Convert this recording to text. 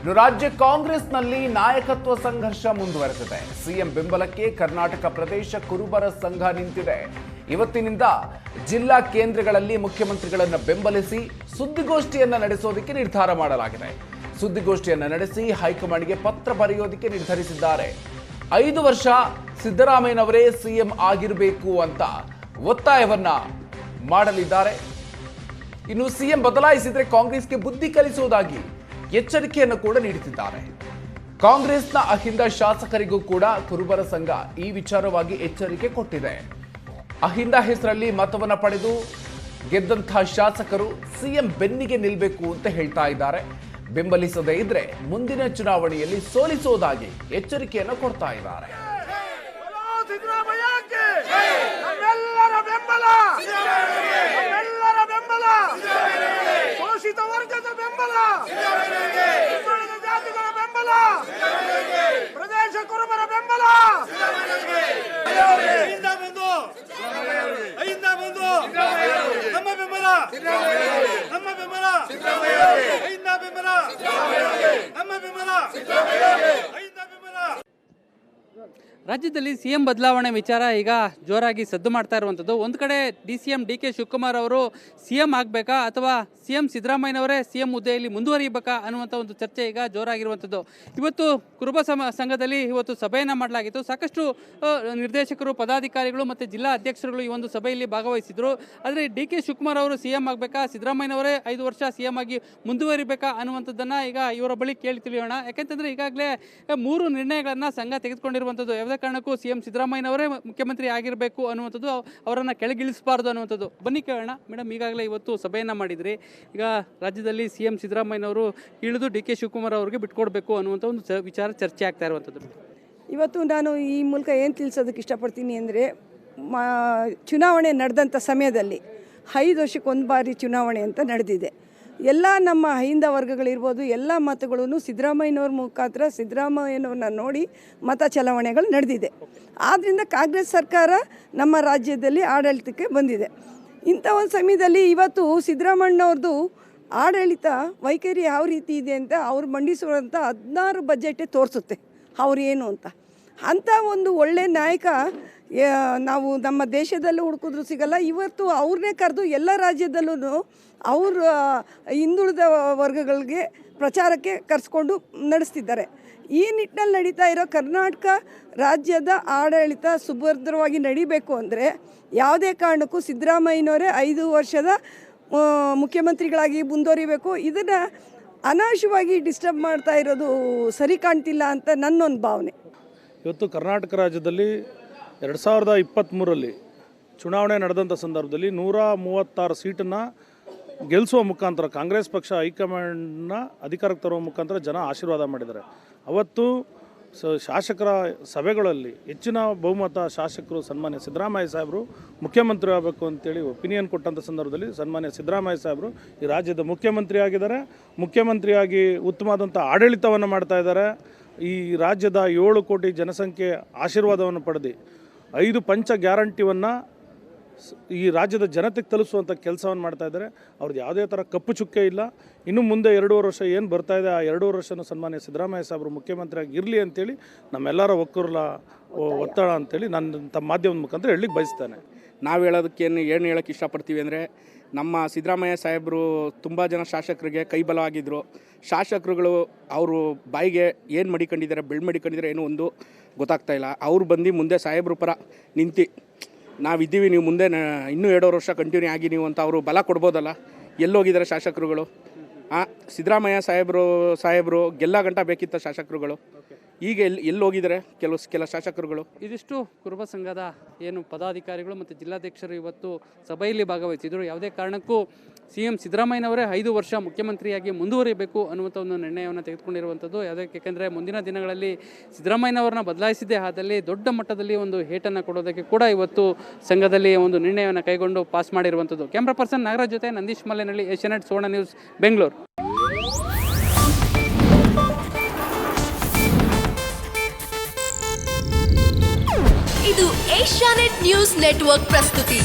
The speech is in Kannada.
ಇನ್ನು ರಾಜ್ಯ ಕಾಂಗ್ರೆಸ್ನಲ್ಲಿ ನಾಯಕತ್ವ ಸಂಘರ್ಷ ಮುಂದುವರೆದಿದೆ. ಸಿಎಂ ಬೆಂಬಲಕ್ಕೆ ಕರ್ನಾಟಕ ಪ್ರದೇಶ ಕುರುಬರ ಸಂಘ ನಿಂತಿದೆ. ಇವತ್ತಿನಿಂದ ಜಿಲ್ಲಾ ಕೇಂದ್ರಗಳಲ್ಲಿ ಮುಖ್ಯಮಂತ್ರಿಗಳನ್ನು ಬೆಂಬಲಿಸಿ ಸುದ್ದಿಗೋಷ್ಠಿಯನ್ನು ನಡೆಸೋದಕ್ಕೆ ನಿರ್ಧಾರ ಮಾಡಲಾಗಿದೆ. ಸುದ್ದಿಗೋಷ್ಠಿಯನ್ನು ನಡೆಸಿ ಹೈಕಮಾಂಡ್ಗೆ ಪತ್ರ ಬರೆಯೋದಕ್ಕೆ ನಿರ್ಧರಿಸಿದ್ದಾರೆ. 5 ವರ್ಷ ಸಿದ್ದರಾಮಯ್ಯನವರೇ ಸಿಎಂ ಆಗಿರಬೇಕು ಅಂತ ಒತ್ತಾಯವನ್ನ ಮಾಡಲಿದ್ದಾರೆ. ಇನ್ನು ಸಿಎಂ ಬದಲಾಯಿಸಿದ್ರೆ ಕಾಂಗ್ರೆಸ್ಗೆ ಬುದ್ಧಿ ಕಲಿಸುವುದಾಗಿ ಎಚ್ಚರಿಕೆಯನ್ನು ಕೂಡ ನೀಡುತ್ತಿದ್ದಾರೆ. ಕಾಂಗ್ರೆಸ್ನ ಅಹಿಂದ ಶಾಸಕರಿಗೂ ಕೂಡ ಕುರುಬರ ಸಂಘ ಈ ವಿಚಾರವಾಗಿ ಎಚ್ಚರಿಕೆ ಕೊಟ್ಟಿದೆ. ಅಹಿಂದ ಹೆಸರಲ್ಲಿ ಮತವನ್ನು ಪಡೆದು ಗೆದ್ದಂತಹ ಶಾಸಕರು ಸಿಎಂ ಬೆನ್ನಿಗೆ ನಿಲ್ಲಬೇಕು ಅಂತ ಹೇಳ್ತಾ ಇದ್ದಾರೆ. ಬೆಂಬಲಿಸದೇ ಇದ್ರೆ ಮುಂದಿನ ಚುನಾವಣೆಯಲ್ಲಿ ಸೋಲಿಸುವುದಾಗಿ ಎಚ್ಚರಿಕೆಯನ್ನು ಕೊಡ್ತಾ ಇದ್ದಾರೆ. ಶೋಷಿತ ವರ್ಗದ ಬೆಂಬಲ, ಜಾತಿಗಳ ಬೆಂಬಲ, ಪ್ರದೇಶ ಕುರುಬರ ಬೆಂಬಲ. ನಮ್ಮ ಬೆಂಬಲ, ನಮ್ಮ ಬೆಂಬಲ, ನಮ್ಮ ಬೆಂಬಲ, ನಮ್ಮ ಬೆಂಬಲ. ರಾಜ್ಯದಲ್ಲಿ ಸಿಎಂ ಬದಲಾವಣೆ ವಿಚಾರ ಈಗ ಜೋರಾಗಿ ಸದ್ದು ಮಾಡ್ತಾ ಇರುವಂಥದ್ದು. ಒಂದು ಕಡೆ DCM DK ಶಿವಕುಮಾರ್ ಅವರು ಸಿಎಂ ಆಗಬೇಕಾ ಅಥವಾ ಸಿಎಂ ಸಿದ್ದರಾಮಯ್ಯನವರೇ ಸಿಎಂ ಹುದ್ದೆಯಲ್ಲಿ ಮುಂದುವರಿಯಬೇಕಾ ಅನ್ನುವಂಥ ಒಂದು ಚರ್ಚೆ ಈಗ ಜೋರಾಗಿರುವಂಥದ್ದು. ಇವತ್ತು ಕುರುಬ ಸಂಘದಲ್ಲಿ ಇವತ್ತು ಸಭೆಯನ್ನು ಮಾಡಲಾಗಿತ್ತು. ಸಾಕಷ್ಟು ನಿರ್ದೇಶಕರು, ಪದಾಧಿಕಾರಿಗಳು ಮತ್ತು ಜಿಲ್ಲಾ ಅಧ್ಯಕ್ಷರುಗಳು ಈ ಒಂದು ಸಭೆಯಲ್ಲಿ ಭಾಗವಹಿಸಿದರು. ಆದರೆ DK ಶಿವಕುಮಾರ್ ಅವರು ಸಿಎಂ ಆಗಬೇಕಾ, ಸಿದ್ದರಾಮಯ್ಯನವರೇ 5 ವರ್ಷ ಸಿಎಂ ಆಗಿ ಮುಂದುವರಿಬೇಕಾ ಅನ್ನುವಂಥದ್ದನ್ನು ಈಗ ಇವರ ಬಳಿ ಕೇಳಿ ತಿಳಿಯೋಣ. ಯಾಕೆಂತಂದರೆ ಈಗಾಗಲೇ 3 ನಿರ್ಣಯಗಳನ್ನು ಸಂಘ ತೆಗೆದುಕೊಂಡಿರುವಂಥದ್ದು. ಯಾವುದೇ ಕಾರಣಕ್ಕೂ ಸಿಎಂ ಸಿದ್ದರಾಮಯ್ಯನವರೇ ಮುಖ್ಯಮಂತ್ರಿ ಆಗಿರಬೇಕು ಅನ್ನುವಂಥದ್ದು, ಅವರನ್ನು ಕೆಳಗಿಳಿಸಬಾರ್ದು ಅನ್ನುವಂಥದ್ದು. ಬನ್ನಿ ಕೇಳೋಣ. ಮೇಡಮ್, ಈಗಾಗಲೇ ಇವತ್ತು ಸಭೆಯನ್ನು ಮಾಡಿದ್ರಿ. ಈಗ ರಾಜ್ಯದಲ್ಲಿ ಸಿಎಂ ಸಿದ್ದರಾಮಯ್ಯನವರು ಇಳಿದು DK ಶಿವಕುಮಾರ್ ಅವರಿಗೆ ಬಿಟ್ಕೊಡ್ಬೇಕು ಅನ್ನುವಂಥ ಒಂದು ವಿಚಾರ ಚರ್ಚೆ ಆಗ್ತಾ ಇರುವಂಥದ್ದು. ಇವತ್ತು ನಾನು ಈ ಮೂಲಕ ಏನು ತಿಳಿಸೋದಕ್ಕೆ ಇಷ್ಟಪಡ್ತೀನಿ ಅಂದರೆ, ಚುನಾವಣೆ ನಡೆದಂಥ ಸಮಯದಲ್ಲಿ 5 ವರ್ಷಕ್ಕೊಂದು ಬಾರಿ ಚುನಾವಣೆ ಅಂತ ನಡೆದಿದೆ. ಎಲ್ಲ ನಮ್ಮ ಅಹಿಂದ ವರ್ಗಗಳಿರ್ಬೋದು, ಎಲ್ಲ ಮತಗಳೂ ಸಿದ್ದರಾಮಯ್ಯನವ್ರ ಮುಖಾಂತರ ಸಿದ್ದರಾಮಯ್ಯನವ್ರನ್ನ ನೋಡಿ ಮತ ಚಲಾವಣೆಗಳು ನಡೆದಿದೆ. ಆದ್ದರಿಂದ ಕಾಂಗ್ರೆಸ್ ಸರ್ಕಾರ ನಮ್ಮ ರಾಜ್ಯದಲ್ಲಿ ಆಡಳಿತಕ್ಕೆ ಬಂದಿದೆ. ಇಂಥ ಒಂದು ಸಮಯದಲ್ಲಿ ಇವತ್ತು ಸಿದ್ದರಾಮಯ್ಯನವ್ರದ್ದು ಆಡಳಿತ ವೈಖರಿ ಯಾವ ರೀತಿ ಇದೆ ಅಂತ ಅವ್ರು ಮಂಡಿಸುವಂಥ 16 ಬಜೆಟೇ ತೋರಿಸುತ್ತೆ ಅವ್ರು ಏನು ಅಂತ. ಅಂಥ ಒಂದು ಒಳ್ಳೆಯ ನಾಯಕ ನಾವು ನಮ್ಮ ದೇಶದಲ್ಲೂ ಹುಡುಕಿದ್ರು ಸಿಗಲ್ಲ. ಇವತ್ತು ಅವ್ರನ್ನೇ ಕರೆದು ಎಲ್ಲ ರಾಜ್ಯದಲ್ಲೂ ಅವ್ರ ಹಿಂದುಳಿದ ವರ್ಗಗಳಿಗೆ ಪ್ರಚಾರಕ್ಕೆ ಕರೆಸ್ಕೊಂಡು ನಡೆಸ್ತಿದ್ದಾರೆ. ಈ ನಿಟ್ಟಿನಲ್ಲಿ ನಡೀತಾ ಇರೋ ಕರ್ನಾಟಕ ರಾಜ್ಯದ ಆಡಳಿತ ಸುಭದ್ರವಾಗಿ ನಡಿಬೇಕು ಅಂದರೆ ಯಾವುದೇ ಕಾರಣಕ್ಕೂ ಸಿದ್ದರಾಮಯ್ಯನವರೇ 5 ವರ್ಷದ ಮುಖ್ಯಮಂತ್ರಿಗಳಾಗಿ ಮುಂದುವರಿಬೇಕು. ಇದನ್ನು ಅನಾವಶ್ಯವಾಗಿ ಡಿಸ್ಟರ್ಬ್ ಮಾಡ್ತಾ ಇರೋದು ಸರಿ ಕಾಣ್ತಿಲ್ಲ ಅಂತ ನನ್ನೊಂದು ಭಾವನೆ. ಇವತ್ತು ಕರ್ನಾಟಕ ರಾಜ್ಯದಲ್ಲಿ 2023ರಲ್ಲಿ ಚುನಾವಣೆ ನಡೆದಂಥ ಸಂದರ್ಭದಲ್ಲಿ 136 ಸೀಟನ್ನು ಗೆಲ್ಲಿಸುವ ಮುಖಾಂತರ ಕಾಂಗ್ರೆಸ್ ಪಕ್ಷ ಹೈಕಮಾಂಡ್ನ ಅಧಿಕಾರಕ್ಕೆ ತರುವ ಮುಖಾಂತರ ಜನ ಆಶೀರ್ವಾದ ಮಾಡಿದ್ದಾರೆ. ಅವತ್ತು ಶಾಸಕರ ಸಭೆಗಳಲ್ಲಿ ಹೆಚ್ಚಿನ ಬಹುಮತ ಶಾಸಕರು ಸನ್ಮಾನ್ಯ ಸಿದ್ದರಾಮಯ್ಯ ಸಾಹೇಬರು ಮುಖ್ಯಮಂತ್ರಿ ಆಗಬೇಕು ಅಂತೇಳಿ ಒಪಿನಿಯನ್ ಕೊಟ್ಟಂಥ ಸಂದರ್ಭದಲ್ಲಿ ಸನ್ಮಾನ್ಯ ಸಿದ್ದರಾಮಯ್ಯ ಸಾಹೇಬರು ಈ ರಾಜ್ಯದ ಮುಖ್ಯಮಂತ್ರಿ ಆಗಿದ್ದಾರೆ. ಮುಖ್ಯಮಂತ್ರಿಯಾಗಿ ಉತ್ತಮವಾದಂಥ ಆಡಳಿತವನ್ನು ಮಾಡ್ತಾ ಇದ್ದಾರೆ. ಈ ರಾಜ್ಯದ 7 ಕೋಟಿ ಜನಸಂಖ್ಯೆ ಆಶೀರ್ವಾದವನ್ನು ಪಡೆದು 5 ಪಂಚ ಗ್ಯಾರಂಟಿಯನ್ನು ಈ ರಾಜ್ಯದ ಜನತೆಗೆ ತಲುಪಿಸುವಂಥ ಕೆಲಸವನ್ನು ಮಾಡ್ತಾ ಇದ್ದಾರೆ. ಅವ್ರದ್ದು ಯಾವುದೇ ಥರ ಕಪ್ಪು ಚುಕ್ಕೆ ಇಲ್ಲ. ಇನ್ನು ಮುಂದೆ 2.5 ವರ್ಷ ಏನು ಬರ್ತಾ ಇದೆ, ಆ 2.5 ವರ್ಷನೂ ಸನ್ಮಾನ್ಯ ಸಿದ್ದರಾಮಯ್ಯ ಸಾಹೇಬರು ಮುಖ್ಯಮಂತ್ರಿಯಾಗಿ ಇರಲಿ ಅಂತೇಳಿ ನಮ್ಮೆಲ್ಲರ ಒಕ್ಕೂರಲ ಒತ್ತಡ ಅಂತೇಳಿ ನಾನು ತಮ್ಮ ಮಾಧ್ಯಮದ ಮುಖಾಂತರ ಹೇಳಲಿಕ್ಕೆ ಬಯಸ್ತೇನೆ. ನಾವು ಹೇಳೋದಕ್ಕೇನು ಹೇಳೋಕ್ಕೆ ಇಷ್ಟಪಡ್ತೀವಿ ಅಂದರೆ, ನಮ್ಮ ಸಿದ್ದರಾಮಯ್ಯ ಸಾಹೇಬರು ತುಂಬ ಜನ ಶಾಸಕರಿಗೆ ಕೈಬಲ ಆಗಿದ್ದರು. ಶಾಸಕರುಗಳು ಅವರು ಬಾಯಿಗೆ ಏನು ಮಡಿಕೊಂಡಿದ್ದಾರೆ, ಮಡಿಕೊಂಡಿದ್ದಾರೆ ಏನೋ ಒಂದು ಗೊತ್ತಾಗ್ತಾ ಇಲ್ಲ. ಅವ್ರು ಬಂದು ಮುಂದೆ ಸಾಹೇಬ್ರ ಪರ ನಿಂತು ನಾವಿದ್ದೀವಿ, ನೀವು ಮುಂದೆ ಇನ್ನೂ 2 ವರ್ಷ ಕಂಟಿನ್ಯೂ ಆಗಿ ನೀವು ಅಂತ ಅವರು ಬಲ ಕೊಡ್ಬೋದಲ್ಲ. ಎಲ್ಲೋಗಿದ್ದಾರೆ ಶಾಸಕರುಗಳು? ಸಿದ್ದರಾಮಯ್ಯ ಸಾಹೇಬರು ಗೆಲ್ಲ ಗಂಟ ಬೇಕಿತ್ತ ಶಾಸಕರುಗಳು. ಈಗ ಎಲ್ಲಿ ಹೋಗಿದ್ದಾರೆ ಕೆಲ ಶಾಸಕರುಗಳು. ಇದಿಷ್ಟು ಕುರುಬ ಸಂಘದ ಏನು ಪದಾಧಿಕಾರಿಗಳು ಮತ್ತು ಜಿಲ್ಲಾಧ್ಯಕ್ಷರು ಇವತ್ತು ಸಭೆಯಲ್ಲಿ ಭಾಗವಹಿಸಿದರು. ಯಾವುದೇ ಕಾರಣಕ್ಕೂ ಸಿಎಂ ಸಿದ್ದರಾಮಯ್ಯನವರೇ 5 ವರ್ಷ ಮುಖ್ಯಮಂತ್ರಿಯಾಗಿ ಮುಂದುವರಿಯಬೇಕು ಅನ್ನುವಂಥ ಒಂದು ನಿರ್ಣಯವನ್ನು ತೆಗೆದುಕೊಂಡಿರುವಂಥದ್ದು. ಯಾಕೆಂದರೆ ಮುಂದಿನ ದಿನಗಳಲ್ಲಿ ಸಿದ್ದರಾಮಯ್ಯನವರನ್ನ ಬದಲಾಯಿಸಿದ್ದೇ ಆದಲ್ಲಿ ದೊಡ್ಡ ಮಟ್ಟದಲ್ಲಿ ಒಂದು ಏಟನ್ನು ಕೊಡೋದಕ್ಕೆ ಕೂಡ ಇವತ್ತು ಸಂಘದಲ್ಲಿ ಒಂದು ನಿರ್ಣಯವನ್ನು ಕೈಗೊಂಡು ಪಾಸ್ ಮಾಡಿರುವಂಥದ್ದು. ಕ್ಯಾಮ್ರಾ ಪರ್ಸನ್ ನಾಗರಾಜ್ ಜೊತೆ ನಂದೀಶ್ ಮಲ್ಲೇನಹಳ್ಳಿ, ಏಷ್ಯಾನೆಟ್ ಸುವರ್ಣ ನ್ಯೂಸ್, ಬೆಂಗಳೂರು. ಇದು ಏಷ್ಯಾನೆಟ್ ನ್ಯೂಸ್ ನೆಟ್ವರ್ಕ್ ಪ್ರಸ್ತುತಿ.